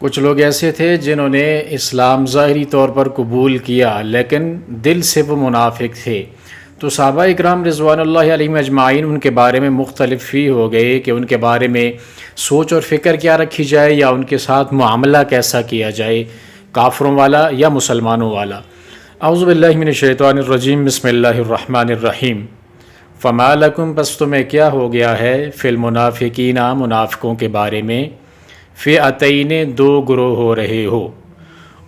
کچھ لوگ ایسے تھے جنہوں نے اسلام ظاہری طور پر قبول کیا لیکن دل سے وہ منافق تھے، تو صحابہ اکرام رضوان اللہ علیہم اجمعین ان کے بارے میں مختلف ہی ہو گئے کہ ان کے بارے میں سوچ اور فکر کیا رکھی جائے یا ان کے ساتھ معاملہ کیسا کیا جائے، کافروں والا یا مسلمانوں والا۔ اعوذ باللہ من الشیطان الرجیم، بسم اللہ الرحمن الرحیم۔ فما لکم، پس تمہیں کیا ہو گیا ہے، فی المنافقین، منافقوں کے بارے میں، فئتین، دو گروہ ہو رہے ہو،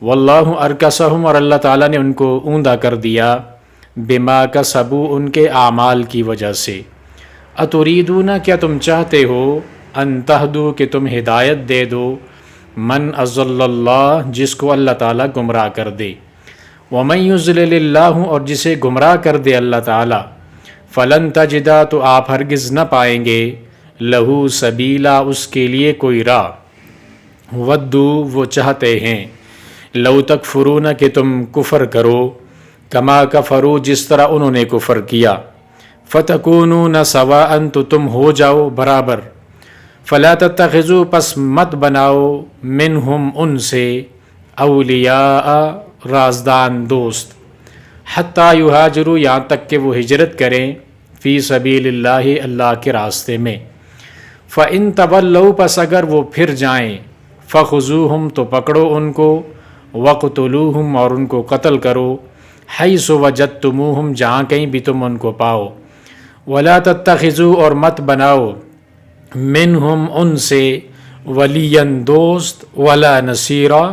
واللہ ارکسہم، اور اللہ تعالیٰ نے ان کو اوندا کر دیا، بما کسبوا، ان کے اعمال کی وجہ سے۔ اتریدون، کیا تم چاہتے ہو، ان تہدوا، کہ تم ہدایت دے دو، من اضل اللہ، جس کو اللہ تعالیٰ گمراہ کر دے، ومن یضلل اللہ، اور جسے گمراہ کر دے اللہ تعالیٰ، فلن تجدا، تو آپ ہرگز نہ پائیں گے، لہو سبیلا، اس کے لیے کوئی راہ، ودو، وہ چاہتے ہیں، لو تکفرون، کہ تم کفر کرو، کما کفروا، جس طرح انہوں نے کفر کیا، فتکونون سواء، تو تم ہو جاؤ برابر، فلا تتخذوا، پس مت بناؤ، منہم، ان سے، اولیاء، رازدان، دوست، حتی یہاجروا، یہاں تک کہ وہ ہجرت کریں، فی سبیل اللہ، اللہ کے راستے میں، فإن تولوا، پس اگر وہ پھر جائیں، فخذوہم، تو پکڑو ان کو، وقتلوہم، اور ان کو قتل کرو، حیث وجدتموہم، جہاں کہیں بھی تم ان کو پاؤ، ولا تتخذوا، اور مت بناؤ، منہم، ان سے، ولیًا، دوست، ولا نصیرا،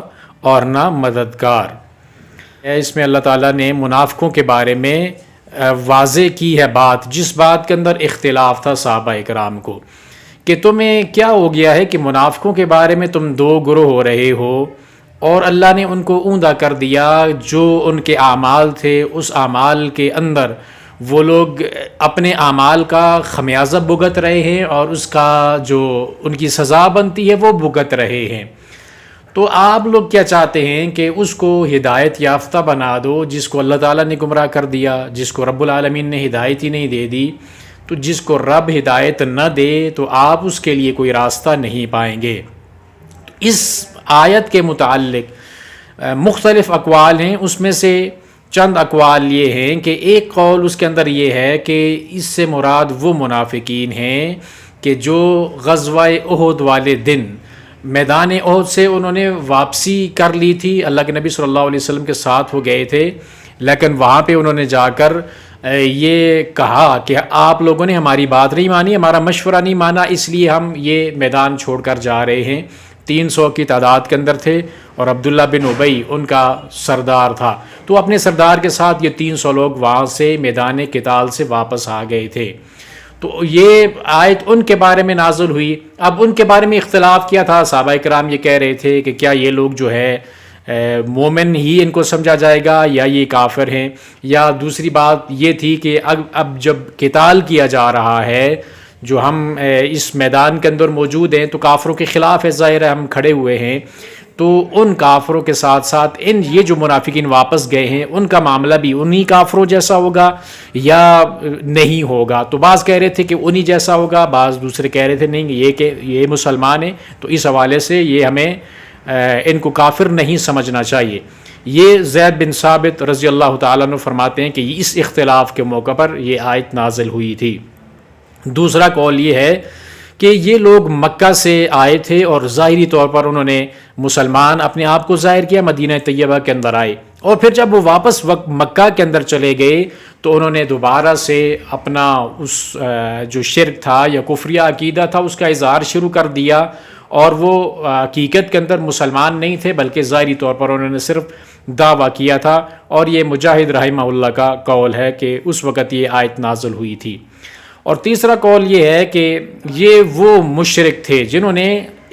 اور نہ مددگار۔ اس میں اللہ تعالیٰ نے منافقوں کے بارے میں واضح کی ہے بات، جس بات کے اندر اختلاف تھا صحابہ اکرام کو، کہ تمہیں کیا ہو گیا ہے کہ منافقوں کے بارے میں تم دو گروہ ہو رہے ہو، اور اللہ نے ان کو اوندا کر دیا، جو ان کے اعمال تھے اس اعمال کے اندر وہ لوگ اپنے اعمال کا خمیازہ بھگت رہے ہیں، اور اس کا جو ان کی سزا بنتی ہے وہ بھگت رہے ہیں۔ تو آپ لوگ کیا چاہتے ہیں کہ اس کو ہدایت یافتہ بنا دو، جس کو اللہ تعالیٰ نے گمراہ کر دیا، جس کو رب العالمین نے ہدایت ہی نہیں دے دی، تو جس کو رب ہدایت نہ دے تو آپ اس کے لیے کوئی راستہ نہیں پائیں گے۔ تو اس آیت کے متعلق مختلف اقوال ہیں، اس میں سے چند اقوال یہ ہیں کہ ایک قول اس کے اندر یہ ہے کہ اس سے مراد وہ منافقین ہیں کہ جو غزوہ احد والے دن میدان احد سے انہوں نے واپسی کر لی تھی، اللہ کے نبی صلی اللہ علیہ وسلم کے ساتھ وہ گئے تھے، لیکن وہاں پہ انہوں نے جا کر یہ کہا کہ آپ لوگوں نے ہماری بات نہیں مانی، ہمارا مشورہ نہیں مانا، اس لیے ہم یہ میدان چھوڑ کر جا رہے ہیں۔ 300 کی تعداد کے اندر تھے، اور عبداللہ بن ابی ان کا سردار تھا، تو اپنے سردار کے ساتھ یہ 300 لوگ وہاں سے میدان قتال سے واپس آ گئے تھے۔ تو یہ آیت ان کے بارے میں نازل ہوئی۔ اب ان کے بارے میں اختلاف کیا تھا، صحابہ کرام یہ کہہ رہے تھے کہ کیا یہ لوگ جو ہے مومن ہی ان کو سمجھا جائے گا یا یہ کافر ہیں، یا دوسری بات یہ تھی کہ اب جب قتال کیا جا رہا ہے، جو ہم اس میدان کے اندر موجود ہیں تو کافروں کے خلاف ہے، ظاہر ہے ہم کھڑے ہوئے ہیں، تو ان کافروں کے ساتھ ساتھ یہ جو منافقین واپس گئے ہیں ان کا معاملہ بھی انہی کافروں جیسا ہوگا یا نہیں ہوگا۔ تو بعض کہہ رہے تھے کہ انہی جیسا ہوگا، بعض دوسرے کہہ رہے تھے نہیں یہ مسلمان ہیں، تو اس حوالے سے یہ ہمیں ان کو کافر نہیں سمجھنا چاہیے۔ یہ زید بن ثابت رضی اللہ تعالیٰ عنہ فرماتے ہیں کہ اس اختلاف کے موقع پر یہ آیت نازل ہوئی تھی۔ دوسرا قول یہ ہے کہ یہ لوگ مکہ سے آئے تھے اور ظاہری طور پر انہوں نے مسلمان اپنے آپ کو ظاہر کیا، مدینہ طیبہ کے اندر آئے، اور پھر جب وہ واپس مکہ کے اندر چلے گئے تو انہوں نے دوبارہ سے اپنا اس جو شرک تھا یا کفریہ عقیدہ تھا اس کا اظہار شروع کر دیا، اور وہ حقیقت کے اندر مسلمان نہیں تھے بلکہ ظاہری طور پر انہوں نے صرف دعویٰ کیا تھا۔ اور یہ مجاہد رحمہ اللہ کا قول ہے کہ اس وقت یہ آیت نازل ہوئی تھی۔ اور تیسرا قول یہ ہے کہ یہ وہ مشرک تھے جنہوں نے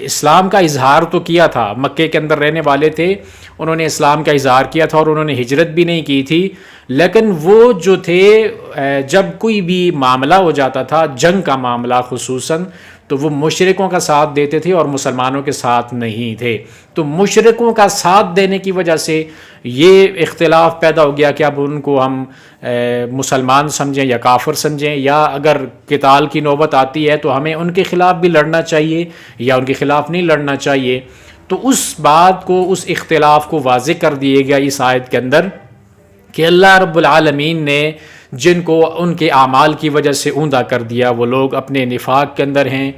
اسلام کا اظہار تو کیا تھا، مکے کے اندر رہنے والے تھے، انہوں نے اسلام کا اظہار کیا تھا اور انہوں نے ہجرت بھی نہیں کی تھی، لیکن وہ جو تھے جب کوئی بھی معاملہ ہو جاتا تھا، جنگ کا معاملہ خصوصاً، تو وہ مشرکوں کا ساتھ دیتے تھے اور مسلمانوں کے ساتھ نہیں تھے۔ تو مشرکوں کا ساتھ دینے کی وجہ سے یہ اختلاف پیدا ہو گیا کہ اب ان کو ہم مسلمان سمجھیں یا کافر سمجھیں، یا اگر قتال کی نوبت آتی ہے تو ہمیں ان کے خلاف بھی لڑنا چاہیے یا ان کے خلاف نہیں لڑنا چاہیے۔ تو اس بات کو، اس اختلاف کو واضح کر دیے گیا اس آیت کے اندر کہ اللہ رب العالمین نے جن کو ان کے اعمال کی وجہ سے اوندا کر دیا، وہ لوگ اپنے نفاق کے اندر ہیں،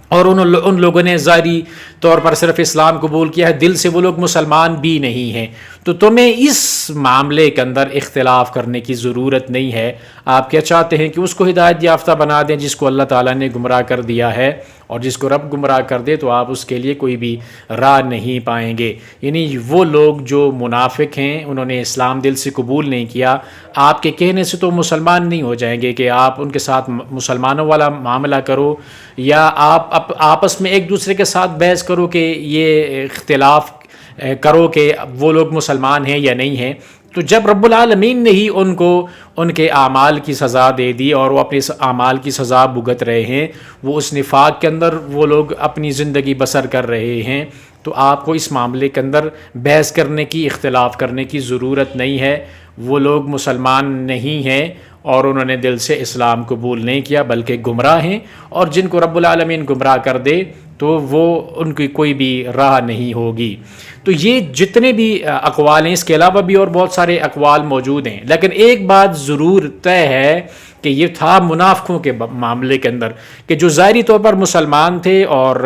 اور ان لوگوں نے ظاہری طور پر صرف اسلام قبول کیا ہے، دل سے وہ لوگ مسلمان بھی نہیں ہیں، تو تمہیں اس معاملے کے اندر اختلاف کرنے کی ضرورت نہیں ہے۔ آپ کیا چاہتے ہیں کہ اس کو ہدایت یافتہ بنا دیں جس کو اللہ تعالیٰ نے گمراہ کر دیا ہے، اور جس کو رب گمراہ کر دے تو آپ اس کے لیے کوئی بھی راہ نہیں پائیں گے۔ یعنی وہ لوگ جو منافق ہیں، انہوں نے اسلام دل سے قبول نہیں کیا، آپ کے کہنے سے تو مسلمان نہیں ہو جائیں گے کہ آپ ان کے ساتھ مسلمانوں والا معاملہ کرو، یا آپ آپس میں ایک دوسرے کے ساتھ بحث کرو کہ یہ اختلاف کرو کہ وہ لوگ مسلمان ہیں یا نہیں ہیں۔ تو جب رب العالمین نے ہی ان کو ان کے اعمال کی سزا دے دی اور وہ اپنے اعمال کی سزا بھگت رہے ہیں، وہ اس نفاق کے اندر وہ لوگ اپنی زندگی بسر کر رہے ہیں، تو آپ کو اس معاملے کے اندر بحث کرنے کی، اختلاف کرنے کی ضرورت نہیں ہے۔ وہ لوگ مسلمان نہیں ہیں اور انہوں نے دل سے اسلام قبول نہیں کیا، بلکہ گمراہ ہیں، اور جن کو رب العالمین گمراہ کر دے تو وہ ان کی کوئی بھی راہ نہیں ہوگی۔ تو یہ جتنے بھی اقوال ہیں، اس کے علاوہ بھی اور بہت سارے اقوال موجود ہیں، لیکن ایک بات ضرور طے ہے کہ یہ تھا منافقوں کے معاملے کے اندر کہ جو ظاہری طور پر مسلمان تھے اور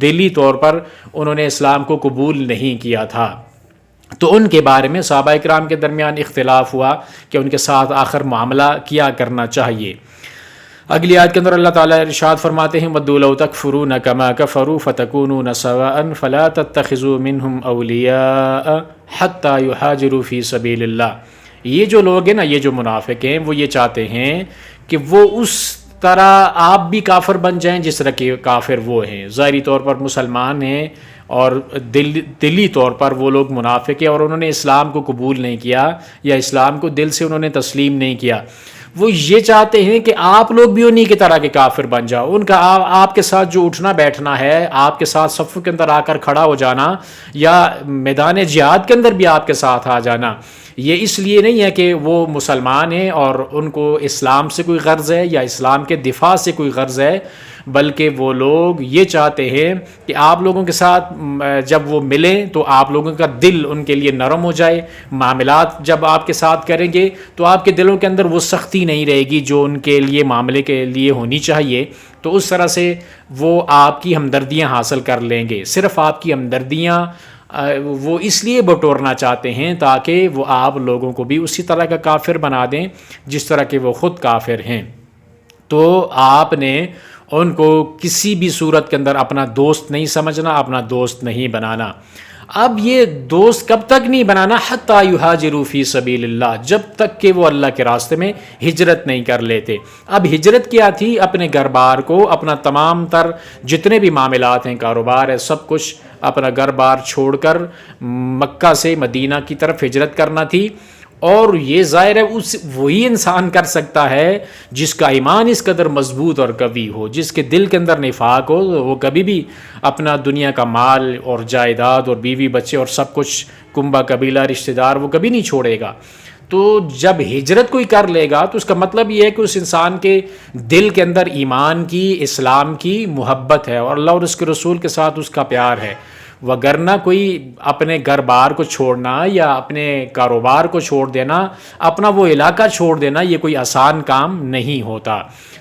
دلی طور پر انہوں نے اسلام کو قبول نہیں کیا تھا، تو ان کے بارے میں صحابہ اکرام کے درمیان اختلاف ہوا کہ ان کے ساتھ آخر معاملہ کیا کرنا چاہیے۔ اگلی آیت کے اندر اللہ تعالیٰ ارشاد فرماتے ہیں وَدُّوا لَوْ تَكْفُرُونَ كَمَا كَفَرُوا فَتَكُونُونَ سَوَاءً فَلَا تَتَّخِذُوا مِنْهُمْ أَوْلِيَاءَ حَتَّى يُهَاجِرُوا فِي سَبِيلِ اللَّهِ۔ یہ جو لوگ ہیں نا، یہ جو منافق ہیں، وہ یہ چاہتے ہیں کہ وہ اس طرح آپ بھی کافر بن جائیں جس طرح کے کافر وہ ہیں، ظاہری طور پر مسلمان ہیں اور دلی طور پر وہ لوگ منافق ہیں اور انہوں نے اسلام کو قبول نہیں کیا یا اسلام کو دل سے انہوں نے تسلیم نہیں کیا۔ وہ یہ چاہتے ہیں کہ آپ لوگ بھی انہی کی طرح کے کافر بن جاؤ، ان کا آپ کے ساتھ جو اٹھنا بیٹھنا ہے، آپ کے ساتھ صف کے اندر آ کر کھڑا ہو جانا یا میدان جہاد کے اندر بھی آپ کے ساتھ آ جانا، یہ اس لیے نہیں ہے کہ وہ مسلمان ہیں اور ان کو اسلام سے کوئی غرض ہے یا اسلام کے دفاع سے کوئی غرض ہے، بلکہ وہ لوگ یہ چاہتے ہیں کہ آپ لوگوں کے ساتھ جب وہ ملیں تو آپ لوگوں کا دل ان کے لیے نرم ہو جائے، معاملات جب آپ کے ساتھ کریں گے تو آپ کے دلوں کے اندر وہ سختی نہیں رہے گی جو ان کے لیے معاملے کے لیے ہونی چاہیے، تو اس طرح سے وہ آپ کی ہمدردیاں حاصل کر لیں گے۔ صرف آپ کی ہمدردیاں وہ اس لیے بٹورنا چاہتے ہیں تاکہ وہ آپ لوگوں کو بھی اسی طرح کا کافر بنا دیں جس طرح کہ وہ خود کافر ہیں۔ تو آپ نے ان کو کسی بھی صورت کے اندر اپنا دوست نہیں سمجھنا، اپنا دوست نہیں بنانا۔ اب یہ دوست کب تک نہیں بنانا؟ حتی یہاجروا فی سبیل اللہ، جب تک کہ وہ اللہ کے راستے میں ہجرت نہیں کر لیتے۔ اب ہجرت کیا تھی؟ اپنے گھر بار کو، اپنا تمام تر جتنے بھی معاملات ہیں، کاروبار ہے، سب کچھ اپنا گھر بار چھوڑ کر مکہ سے مدینہ کی طرف ہجرت کرنا تھی، اور یہ ظاہر ہے وہی انسان کر سکتا ہے جس کا ایمان اس قدر مضبوط اور قوی ہو، جس کے دل کے اندر نفاق ہو، وہ کبھی بھی اپنا دنیا کا مال اور جائیداد اور بیوی بچے اور سب کچھ، کنبہ قبیلہ رشتہ دار، وہ کبھی نہیں چھوڑے گا۔ تو جب ہجرت کوئی کر لے گا تو اس کا مطلب یہ ہے کہ اس انسان کے دل کے اندر ایمان کی، اسلام کی محبت ہے اور اللہ اور اس کے رسول کے ساتھ اس کا پیار ہے، وگرنہ کوئی اپنے گھر بار کو چھوڑنا یا اپنے کاروبار کو چھوڑ دینا، اپنا وہ علاقہ چھوڑ دینا، یہ کوئی آسان کام نہیں ہوتا۔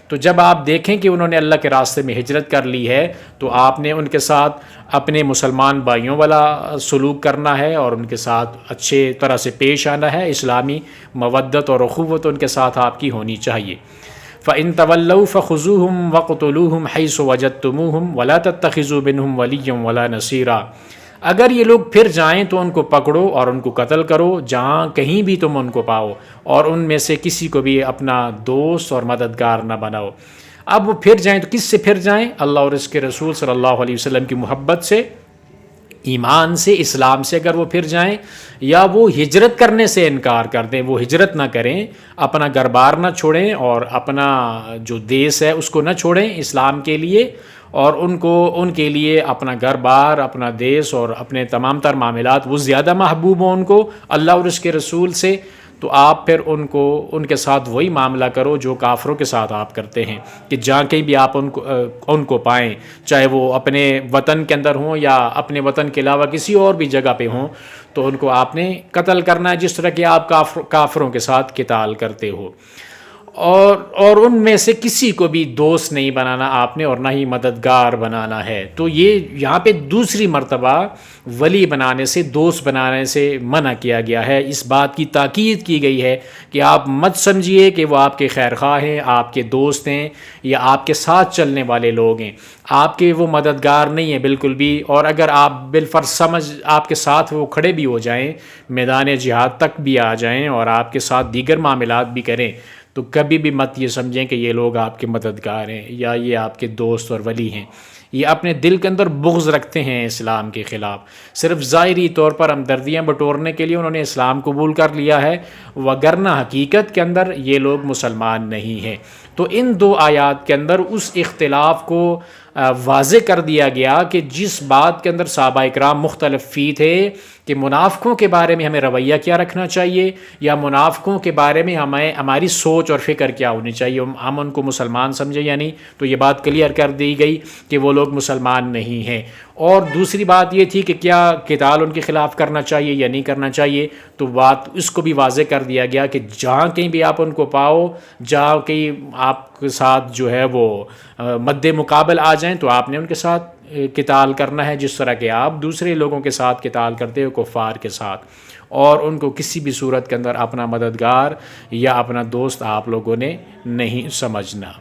تو جب آپ دیکھیں کہ انہوں نے اللہ کے راستے میں ہجرت کر لی ہے تو آپ نے ان کے ساتھ اپنے مسلمان بھائیوں والا سلوک کرنا ہے اور ان کے ساتھ اچھے طرح سے پیش آنا ہے، اسلامی مودت اور اخوت ان کے ساتھ آپ کی ہونی چاہیے۔ فَإِن تَوَلَّوْا فَخُذُوهُمْ وَاقْتُلُوهُمْ حَيْثُ وَجَدتُّمُوهُمْ وَلَا تَتَّخِذُوا مِنْهُمْ وَلِيًّا وَلَا نَصِيرًا۔ اگر یہ لوگ پھر جائیں تو ان کو پکڑو اور ان کو قتل کرو جہاں کہیں بھی تم ان کو پاؤ، اور ان میں سے کسی کو بھی اپنا دوست اور مددگار نہ بناؤ۔ اب وہ پھر جائیں تو کس سے پھر جائیں؟ اللہ اور اس کے رسول صلی اللہ علیہ وسلم کی محبت سے، ایمان سے، اسلام سے اگر وہ پھر جائیں، یا وہ ہجرت کرنے سے انکار کر دیں، وہ ہجرت نہ کریں، اپنا گھر بار نہ چھوڑیں اور اپنا جو دیس ہے اس کو نہ چھوڑیں اسلام کے لیے، اور ان کے لیے اپنا گھر بار، اپنا دیس اور اپنے تمام تر معاملات وہ زیادہ محبوب ہوں ان کو اللہ اور اس کے رسول سے، تو آپ پھر ان کے ساتھ وہی معاملہ کرو جو کافروں کے ساتھ آپ کرتے ہیں، کہ جہاں کہیں بھی آپ ان کو پائیں، چاہے وہ اپنے وطن کے اندر ہوں یا اپنے وطن کے علاوہ کسی اور بھی جگہ پہ ہوں، تو ان کو آپ نے قتل کرنا ہے، جس طرح کہ آپ کافروں کے ساتھ قتال کرتے ہو۔ اور ان میں سے کسی کو بھی دوست نہیں بنانا آپ نے، اور نہ ہی مددگار بنانا ہے۔ تو یہ یہاں پہ دوسری مرتبہ ولی بنانے سے، دوست بنانے سے منع کیا گیا ہے۔ اس بات کی تاکید کی گئی ہے کہ آپ مت سمجھیے کہ وہ آپ کے خیر خواہ ہیں، آپ کے دوست ہیں یا آپ کے ساتھ چلنے والے لوگ ہیں، آپ کے وہ مددگار نہیں ہیں بالکل بھی۔ اور اگر آپ بالفرض آپ کے ساتھ وہ کھڑے بھی ہو جائیں، میدان جہاد تک بھی آ جائیں اور آپ کے ساتھ دیگر معاملات بھی کریں، تو کبھی بھی مت یہ سمجھیں کہ یہ لوگ آپ کے مددگار ہیں یا یہ آپ کے دوست اور ولی ہیں۔ یہ اپنے دل کے اندر بغض رکھتے ہیں اسلام کے خلاف، صرف ظاہری طور پر ہمدردیاں بٹورنے کے لیے انہوں نے اسلام قبول کر لیا ہے، وگرنہ حقیقت کے اندر یہ لوگ مسلمان نہیں ہیں۔ تو ان دو آیات کے اندر اس اختلاف کو واضح کر دیا گیا کہ جس بات کے اندر صحابہ اکرام مختلف فی تھے کہ منافقوں کے بارے میں ہمیں رویہ کیا رکھنا چاہیے، یا منافقوں کے بارے میں ہماری سوچ اور فکر کیا ہونی چاہیے، ہم ان کو مسلمان سمجھیں یا نہیں، تو یہ بات کلیئر کر دی گئی کہ وہ لوگ مسلمان نہیں ہیں۔ اور دوسری بات یہ تھی کہ کیا قتال ان کے خلاف کرنا چاہیے یا نہیں کرنا چاہیے، تو بات اس کو بھی واضح کر دیا گیا کہ جہاں کہیں بھی آپ ان کو پاؤ، جہاں کہیں آپ کے ساتھ جو ہے وہ مد مقابل آ جائیں، تو آپ نے ان کے ساتھ قتال کرنا ہے، جس طرح کہ آپ دوسرے لوگوں کے ساتھ قتال کرتے ہو، کفار کے ساتھ، اور ان کو کسی بھی صورت کے اندر اپنا مددگار یا اپنا دوست آپ لوگوں نے نہیں سمجھنا۔